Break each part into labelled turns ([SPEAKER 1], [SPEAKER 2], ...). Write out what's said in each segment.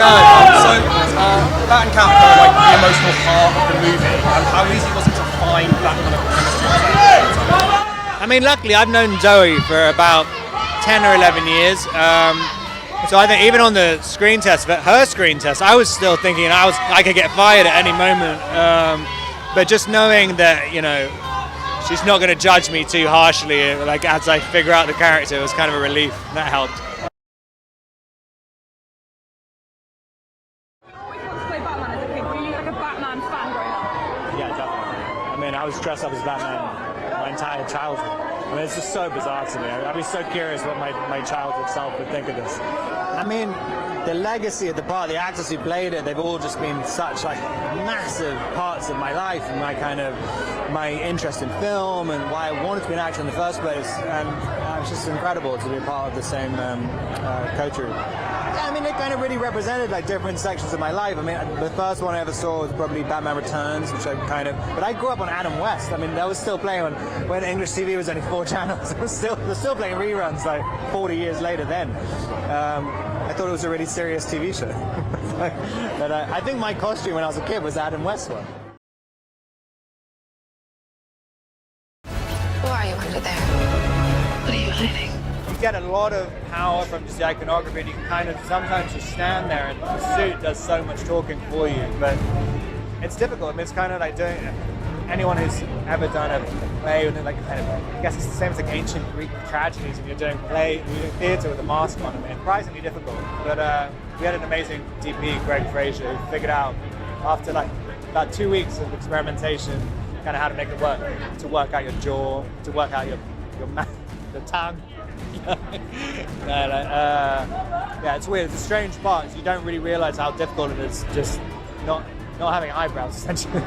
[SPEAKER 1] going? So, that encounter, like the emotional part of the movie, and how easy was it to find that kind of chemistry?
[SPEAKER 2] I mean, luckily I've known Zoe for about 10 or 11 years. So I think even on the screen test, her screen test, I was still thinking I could get fired at any moment. But just knowing that, you know, she's not going to judge me too harshly, like as I figure out the character, was kind of a relief. That helped. Yeah, definitely. I mean, I was dressed up as Batman my entire childhood. I mean, it's just so bizarre to me. I'd be so curious what my childhood self would think of this. I mean, the legacy of the part, the actors who played it, they've all just been such like massive parts of my life and my interest in film and why I wanted to be an actor in the first place. And it's just incredible to be a part of the same coterie. I mean, it kind of really represented like different sections of my life. I mean, the first one I ever saw was probably Batman Returns, which I but I grew up on Adam West. I mean, that was still playing when English TV was only 4 channels. They're still playing reruns like 40 years later then. I thought it was a really serious TV show. But I think my costume when I was a kid was Adam West one.
[SPEAKER 3] Who are you under there? What are you hiding?
[SPEAKER 2] You get a lot of power from just the iconography, and you can kind of sometimes just stand there and the suit does so much talking for you, but it's difficult. I mean, it's kind of like doing anyone who's ever done a play, like kind of, I guess it's the same as like ancient Greek tragedies, and you're doing theatre with a mask on, and surprisingly difficult. But we had an amazing DP, Greg Fraser, who figured out after like about 2 weeks of experimentation, kind of how to make it work, to work out your jaw, to work out your mouth, the tongue. Yeah, it's weird. It's a strange part. You don't really realize how difficult it is just not having eyebrows, essentially.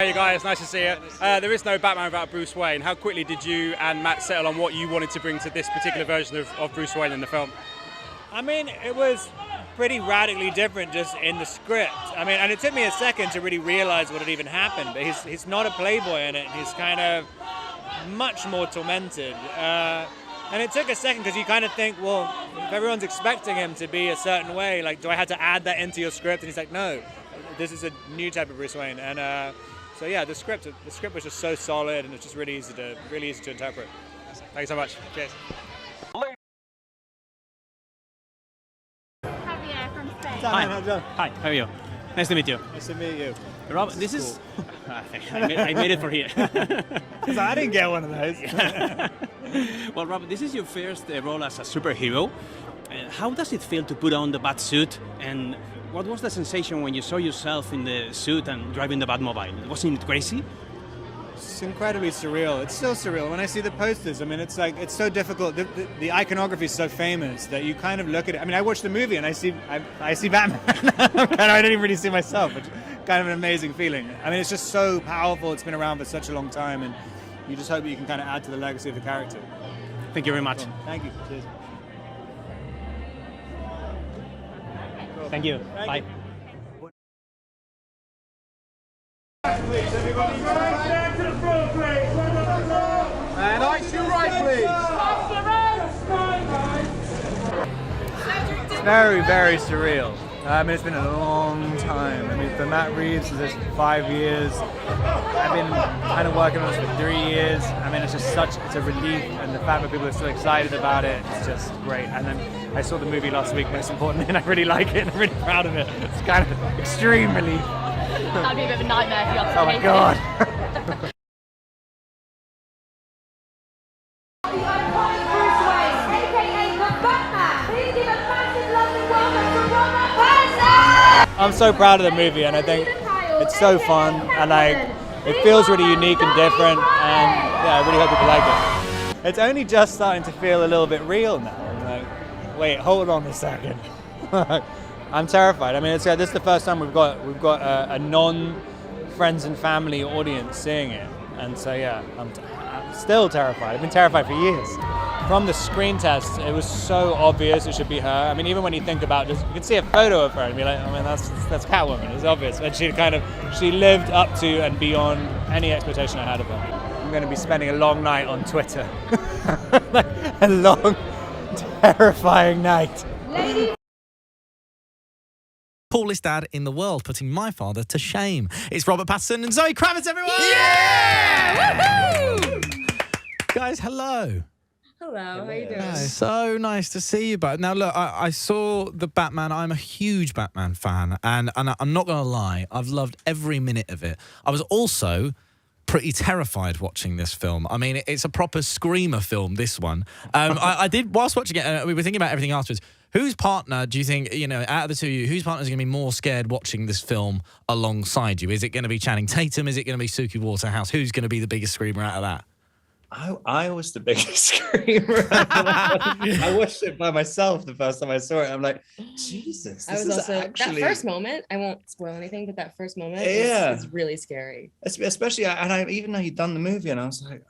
[SPEAKER 4] Hey guys, nice to see you. There is no Batman without Bruce Wayne. How quickly did you and Matt settle on what you wanted to bring to this particular version of Bruce Wayne in the film?
[SPEAKER 2] I mean, it was pretty radically different just in the script. I mean, and it took me a second to really realize what had even happened, but he's not a playboy in it. He's kind of much more tormented. And it took a second because you kind of think, well, if everyone's expecting him to be a certain way, like, do I have to add that into your script? And he's like, no, this is a new type of Bruce Wayne. And so yeah, the script was just so solid, and it's just really easy to interpret. Thanks so much. Cheers.
[SPEAKER 5] Hi. Hi, how are you? Nice to meet you.
[SPEAKER 2] Nice to meet you.
[SPEAKER 5] Rob, this is... I made it for here.
[SPEAKER 2] Because I didn't get one of those.
[SPEAKER 5] Well, Rob, this is your first role as a superhero. How does it feel to put on the bat suit? And what was the sensation when you saw yourself in the suit and driving the Batmobile? Wasn't it crazy?
[SPEAKER 2] It's incredibly surreal. It's still surreal. When I see the posters, I mean, it's like, it's so difficult. The iconography is so famous that you kind of look at it. I mean, I watched the movie and I see Batman. I don't even really see myself, which is kind of an amazing feeling. I mean, it's just so powerful. It's been around for such a long time, and you just hope that you can kind of add to the legacy of the character.
[SPEAKER 5] Thank you very much.
[SPEAKER 2] Cool. Thank you. Cheers. Cool.
[SPEAKER 5] Thank you.
[SPEAKER 2] Thank
[SPEAKER 5] Bye.
[SPEAKER 2] you.
[SPEAKER 1] Please, everybody, back to the front, please. And ice your right, please.
[SPEAKER 2] It's very, very surreal. I mean, it's been a long time. I mean, for Matt Reeves, it's 5 years. I've been kind of working on this for 3 years. I mean, it's a relief, and the fact that people are still excited about it, it's just great. And then I saw the movie last week, most importantly, and I really like it, and I'm really proud of it. It's kind of extreme relief.
[SPEAKER 6] That'd be a bit of a nightmare if you had to
[SPEAKER 2] Oh my God. I'm so proud of the movie, and I think it's so fun, and like it feels really unique and different, and yeah, I really hope people like it. It's only just starting to feel a little bit real now. I'm like, wait, hold on a second. I'm terrified. I mean, this is the first time we've got a non-friends and family audience seeing it, and so yeah, I'm still terrified. I've been terrified for years. From the screen test, it was so obvious it should be her. I mean, even when you think about this, you can see a photo of her and be like, I mean, that's Catwoman. It's obvious, and she lived up to and beyond any expectation I had of her. going to be spending a long night on Twitter. A long, terrifying night.
[SPEAKER 7] Coolest dad in the world, putting my father to shame. It's Robert Pattinson and Zoe Kravitz, everyone!
[SPEAKER 8] Yeah!
[SPEAKER 7] Guys, hello.
[SPEAKER 8] Hello, how you doing?
[SPEAKER 7] Hi. So nice to see you both. Now, look, I saw the Batman. I'm a huge Batman fan, and I'm not going to lie, I've loved every minute of it. I was also pretty terrified watching this film. I mean, it's a proper screamer film, this one. I did, whilst watching it, we were thinking about everything afterwards. Whose partner do you think, you know, out of the two of you, whose partner is going to be more scared watching this film alongside you? Is it going to be Channing Tatum? Is it going to be Suki Waterhouse? Who's going to be the biggest screamer out of that?
[SPEAKER 9] I was the biggest screamer. I watched it by myself the first time I saw it. I'm like, Jesus.
[SPEAKER 8] I was also actually... that first moment. I won't spoil anything, but that first moment is really scary.
[SPEAKER 9] Especially, and I even though you'd done the movie, and I was like,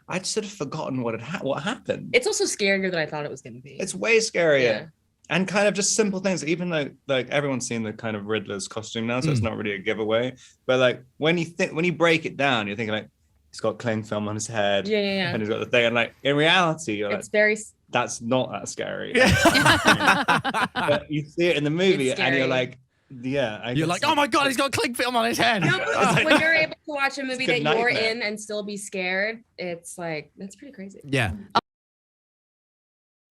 [SPEAKER 9] I'd sort of forgotten what happened.
[SPEAKER 8] It's also scarier than I thought it was going to be.
[SPEAKER 9] It's way scarier. Yeah. And kind of just simple things, even though like everyone's seen the kind of Riddler's costume now, so it's not really a giveaway. But like when you break it down, you're thinking like, he's got cling film on his head, and he's got the thing, and like in reality, you're
[SPEAKER 8] it's very.
[SPEAKER 9] That's not that scary. But you see it in the movie, and you're like, you're
[SPEAKER 7] like, oh my god, he's got cling film on his head.
[SPEAKER 8] No, when you're able to watch a movie that you're in and still be scared, it's like that's pretty crazy.
[SPEAKER 7] Yeah.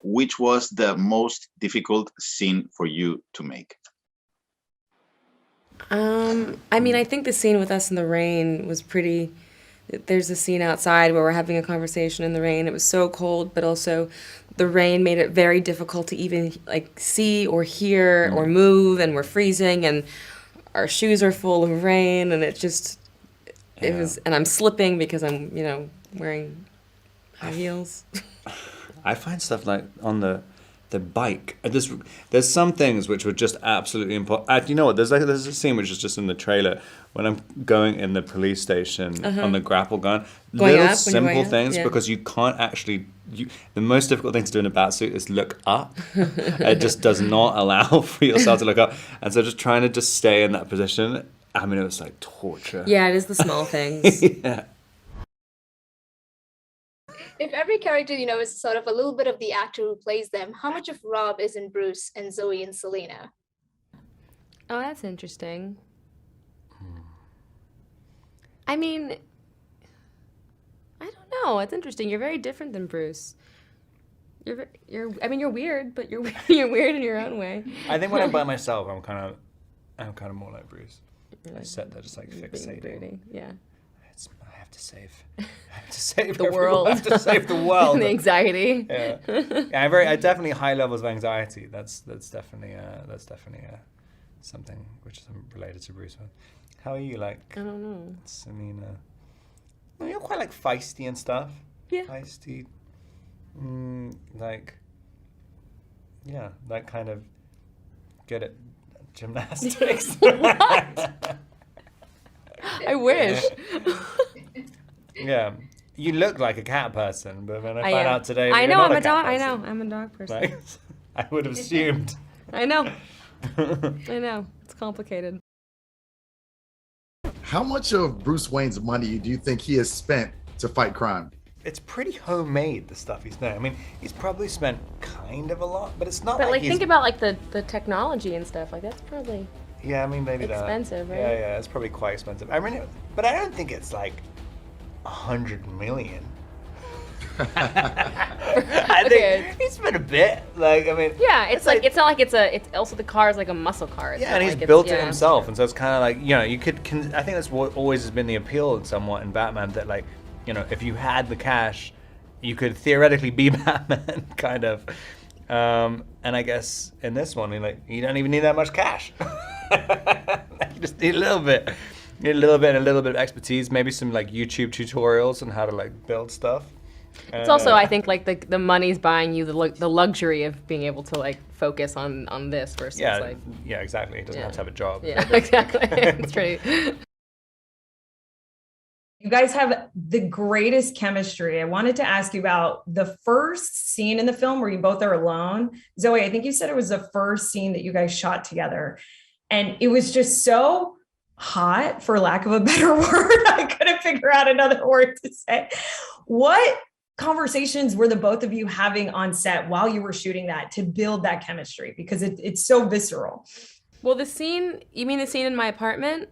[SPEAKER 10] Which was the most difficult scene for you to make?
[SPEAKER 8] I mean, I think the scene with us in the rain was pretty. There's a scene outside where we're having a conversation in the rain. It was so cold, but also the rain made it very difficult to even like see or hear or move, and we're freezing, and our shoes are full of rain, and it was, and I'm slipping because I'm, wearing high heels.
[SPEAKER 9] I find stuff like on the bike. There's some things which were just absolutely impossible. You know what? There's a scene which is just in the trailer when I'm going in the police station on the grapple gun. Little simple things because you can't actually. The most difficult thing to do in a batsuit is look up. It just does not allow for yourself to look up, and so just trying to just stay in that position. I mean, it was like torture.
[SPEAKER 8] Yeah, it is the small things.
[SPEAKER 9] Yeah.
[SPEAKER 11] If every character, is sort of a little bit of the actor who plays them, how much of Rob is in Bruce and Zoe and Selena?
[SPEAKER 8] Oh, that's interesting. I mean, I don't know. It's interesting. You're very different than Bruce. You're weird, but you're weird in your own way.
[SPEAKER 9] I think when I'm by myself, I'm kind of more like Bruce. I sit there just like fixating.
[SPEAKER 8] Yeah.
[SPEAKER 9] I have to save
[SPEAKER 8] the world.
[SPEAKER 9] I have to save the world.
[SPEAKER 8] The anxiety.
[SPEAKER 9] Yeah, I definitely high levels of anxiety. That's definitely something which I'm related to Bruce with. How are you? Like,
[SPEAKER 8] I don't know.
[SPEAKER 9] Selena. Well, you're quite like feisty and stuff.
[SPEAKER 8] Yeah.
[SPEAKER 9] Feisty. That kind of good at gymnastics.
[SPEAKER 8] What? I wish.
[SPEAKER 9] Yeah, you look like a cat person, but when I found out today,
[SPEAKER 8] I know
[SPEAKER 9] you're
[SPEAKER 8] I'm
[SPEAKER 9] not
[SPEAKER 8] a dog.
[SPEAKER 9] person.
[SPEAKER 8] I know I'm a dog person.
[SPEAKER 9] Like, I would have assumed.
[SPEAKER 8] I know. It's complicated.
[SPEAKER 12] How much of Bruce Wayne's money do you think he has spent to fight crime?
[SPEAKER 9] It's pretty homemade, the stuff he's done. I mean, he's probably spent kind of a lot, but it's not.
[SPEAKER 8] But like think about like the technology and stuff. Like that's probably.
[SPEAKER 9] Yeah, I mean maybe
[SPEAKER 8] expensive, right?
[SPEAKER 9] Yeah, it's probably quite expensive. I mean, but I don't think it's like 100 million. I think he spent a bit. Like, I mean,
[SPEAKER 8] yeah, it's like it's not like it's also the car is like a muscle car.
[SPEAKER 9] Yeah, and he's built it himself, and so it's kind of like you could. I think that's what always has been the appeal somewhat in Batman, that like if you had the cash, you could theoretically be Batman, kind of. And I guess in this one, you don't even need that much cash. You just need a little bit. You need a little bit of expertise, maybe some like YouTube tutorials on how to like build stuff.
[SPEAKER 8] It's also, I think, like the money's buying you the luxury of being able to like focus on this versus like.
[SPEAKER 9] Yeah, exactly. He doesn't have to have a job.
[SPEAKER 8] Yeah, exactly. It's pretty.
[SPEAKER 13] You guys have the greatest chemistry. I wanted to ask you about the first scene in the film where you both are alone. Zoe, I think you said it was the first scene that you guys shot together. And it was just so hot, for lack of a better word. I couldn't figure out another word to say. What conversations were the both of you having on set while you were shooting that to build that chemistry? Because it's so visceral.
[SPEAKER 8] Well, you mean the scene in my apartment?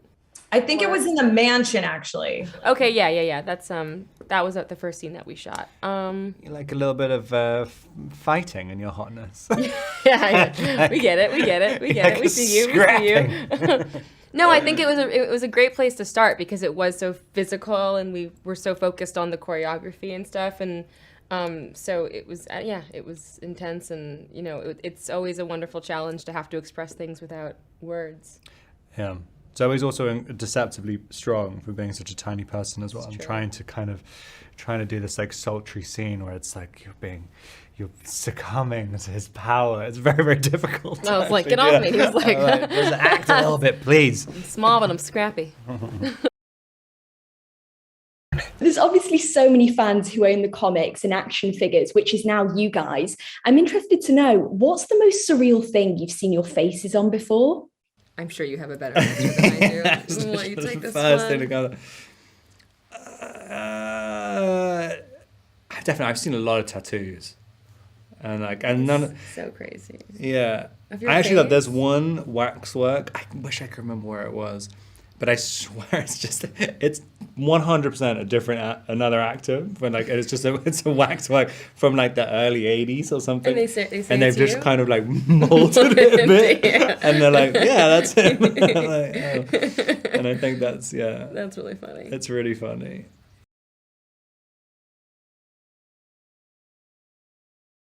[SPEAKER 13] I think it was in the mansion, actually.
[SPEAKER 8] Okay, yeah. That's that was the first scene that we shot.
[SPEAKER 9] You like a little bit of fighting in your hotness.
[SPEAKER 8] yeah. We get it. We see you. No, I think it was a great place to start because it was so physical and we were so focused on the choreography and stuff, and so it was it was intense, and it's always a wonderful challenge to have to express things without words.
[SPEAKER 9] Yeah. Zoe's also deceptively strong for being such a tiny person as well. I'm trying to do this like sultry scene where it's like you're succumbing to his power. It's very, very difficult.
[SPEAKER 8] I was like, get off me. He was like,
[SPEAKER 9] just act a little bit, please.
[SPEAKER 8] I'm small, but I'm scrappy.
[SPEAKER 14] There's obviously so many fans who own the comics and action figures, which is now you guys. I'm interested to know, what's the most surreal thing you've seen your faces on before?
[SPEAKER 8] I'm sure you have a better answer than I do. Will you take this
[SPEAKER 9] first thing
[SPEAKER 8] one?
[SPEAKER 9] to go. I've seen a lot of tattoos, and none.
[SPEAKER 8] So crazy.
[SPEAKER 9] Yeah,
[SPEAKER 8] Of your
[SPEAKER 9] I actually thought
[SPEAKER 8] face?
[SPEAKER 9] there's one waxwork. I wish I could remember where it was, but I swear it's 100% a different another actor. But like it's a waxwork from like the early '80s or something.
[SPEAKER 8] And they say
[SPEAKER 9] and they've
[SPEAKER 8] it's
[SPEAKER 9] just
[SPEAKER 8] you?
[SPEAKER 9] kind of like molded it a bit, and they're like, yeah, that's him. I'm like, oh. And I think that's
[SPEAKER 8] That's really funny.
[SPEAKER 9] It's really funny.